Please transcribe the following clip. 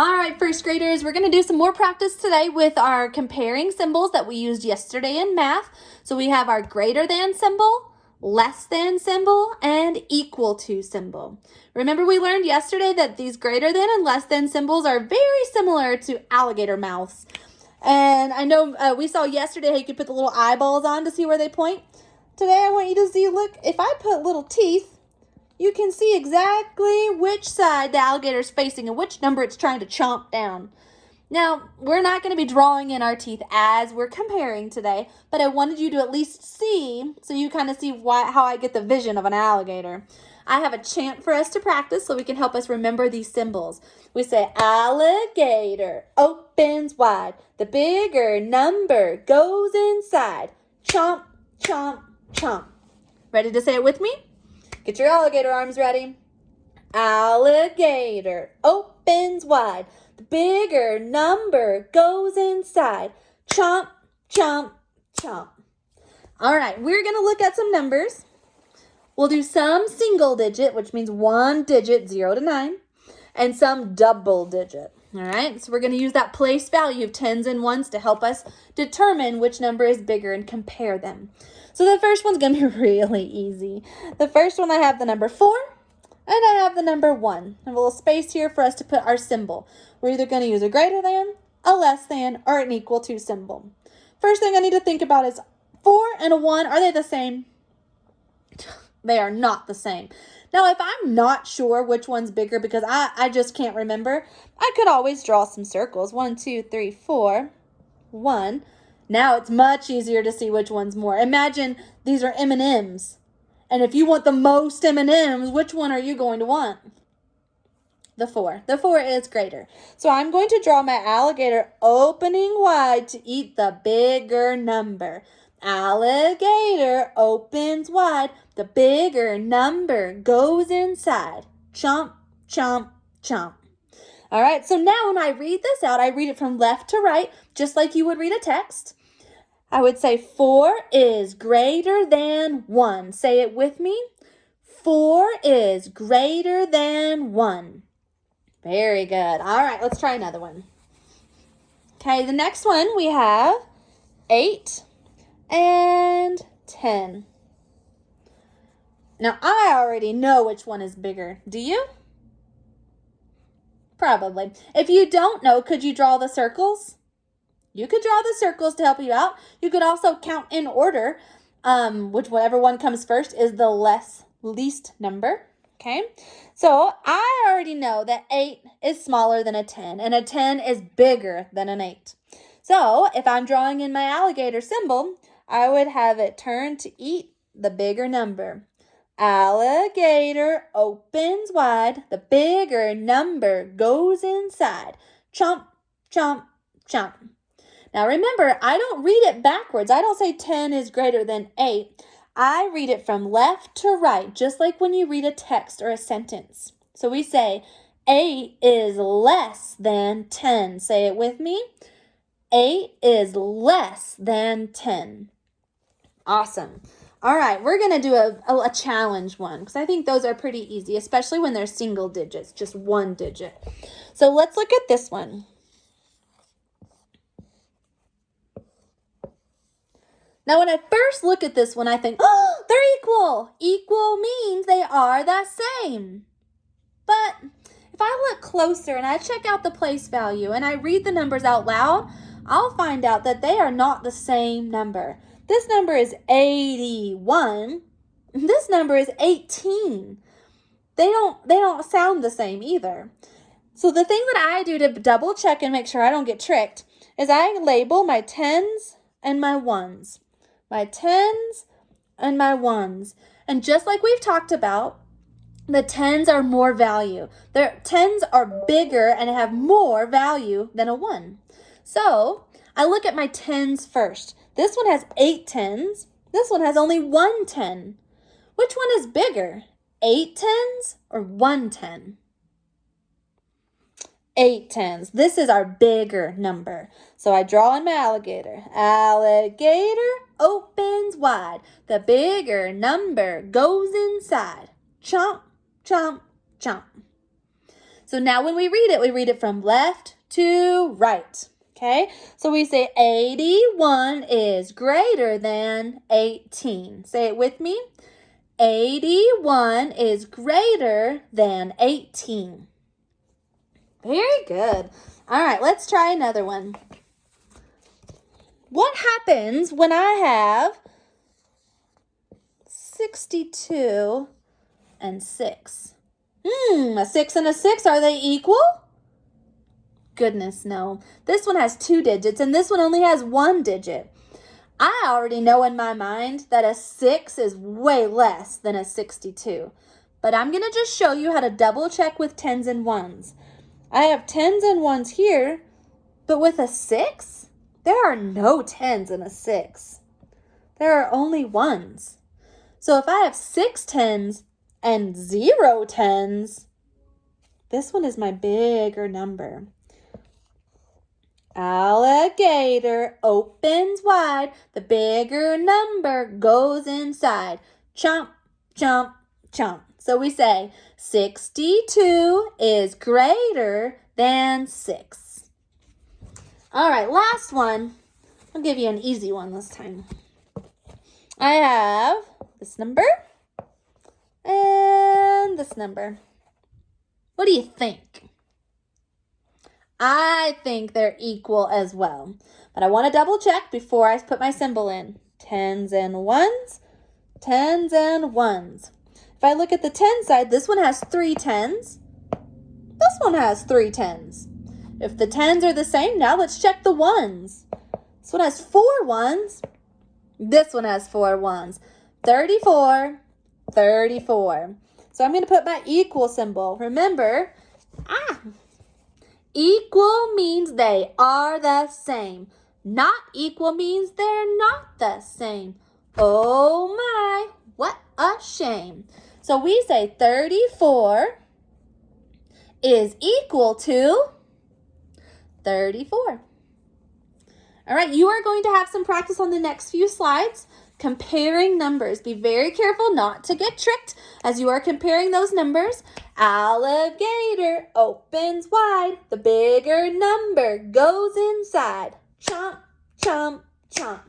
All right, first graders, we're going to do some more practice today with our comparing symbols that we used yesterday in math. So we have our greater than symbol, less than symbol, and equal to symbol. Remember we learned yesterday that these greater than and less than symbols are very similar to alligator mouths. And I know we saw yesterday how you could put the little eyeballs on to see where they point. Today I want you to see, look, if I put little teeth, you can see exactly which side the alligator is facing and which number it's trying to chomp down. Now, we're not going to be drawing in our teeth as we're comparing today, but I wanted you to at least see, so you kind of see how I get the vision of an alligator. I have a chant for us to practice so we can help us remember these symbols. We say, alligator opens wide. The bigger number goes inside. Chomp, chomp, chomp. Ready to say it with me? Get your alligator arms ready. Alligator opens wide. The bigger number goes inside. Chomp, chomp, chomp. All right, we're going to look at some numbers. We'll do some single digit, which means one digit, 0 to 9, and some double digit. All right, so we're going to use that place value of tens and ones to help us determine which number is bigger and compare them. So the first one's going to be really easy. The first one, I have the number 4, and I have the number 1. I have a little space here for us to put our symbol. We're either going to use a greater than, a less than, or an equal to symbol. First thing I need to think about is 4 and a 1, are they the same? They are not the same. Now, if I'm not sure which one's bigger because I just can't remember, I could always draw some circles. 1, 2, 3, 4, 1. Now it's much easier to see which one's more. Imagine these are M&Ms. And if you want the most M&Ms, which one are you going to want? The 4. The 4 is greater. So I'm going to draw my alligator opening wide to eat the bigger number. Alligator opens wide. The bigger number goes inside. Chomp, chomp, chomp. All right, so now when I read this out, I read it from left to right, just like you would read a text. I would say 4 is greater than 1. Say it with me. 4 is greater than 1. Very good. All right, let's try another one. Okay, the next one we have 8 and 10. Now, I already know which one is bigger. Do you? Probably. If you don't know, could you draw the circles? You could draw the circles to help you out. You could also count in order, whichever one comes first is the least number. Okay, so I already know that 8 is smaller than a 10, and a 10 is bigger than an 8. So if I'm drawing in my alligator symbol, I would have it turn to eat the bigger number. Alligator opens wide. The bigger number goes inside. Chomp, chomp, chomp. Now remember, I don't read it backwards. I don't say 10 is greater than 8. I read it from left to right, just like when you read a text or a sentence. So we say 8 is less than 10. Say it with me. 8 is less than 10. Awesome. All right, we're going to do a challenge one because I think those are pretty easy, especially when they're single digits, just one digit. So let's look at this one. Now, when I first look at this one, I think, oh, they're equal. Equal means they are the same. But if I look closer and I check out the place value and I read the numbers out loud, I'll find out that they are not the same number. This number is 81. This number is 18. They don't sound the same either. So the thing that I do to double check and make sure I don't get tricked is I label my 10s and my 1s. My 10s and my 1s. And just like we've talked about, the 10s are more value. Their 10s are bigger and have more value than a 1. So I look at my 10s first. This one has 8 10s. This one has only 1 10. Which one is bigger? 8 10s or 1 10? 8 10s. This is our bigger number. So I draw in my alligator. Alligator opens wide. The bigger number goes inside. Chomp, chomp, chomp. So now when we read it from left to right. Okay, so we say 81 is greater than 18. Say it with me. 81 is greater than 18. Very good. All right, let's try another one. What happens when I have 62 and 6? A 6 and a 6, are they equal? Goodness, no. This one has 2 digits and this one only has 1 digit. I already know in my mind that a 6 is way less than a 62. But I'm going to just show you how to double check with 10s and 1s. I have 10s and 1s here, but with a 6, there are no 10s in a 6. There are only 1s. So if I have 6 10s and 0 10s, this one is my bigger number. Alligator opens wide, the bigger number goes inside. Chomp, chomp, chomp. So we say 62 is greater than 6. All right, last one. I'll give you an easy one this time. I have this number and this number. What do you think? I think they're equal as well. But I want to double check before I put my symbol in. 10s and 1s, 10s and 1s. If I look at the 10 side, this one has 3 10s. This one has 3 10s. If the 10s are the same, now let's check the 1s. This one has 4 1s. This one has 4 1s. 34, 34. So I'm going to put my equal symbol. Remember, equal means they are the same. Not equal means they're not the same. Oh my, what a shame. So we say 34 is equal to 34. All right, you are going to have some practice on the next few slides comparing numbers. Be very careful not to get tricked as you are comparing those numbers. Alligator opens wide, the bigger number goes inside. Chomp, chomp, chomp.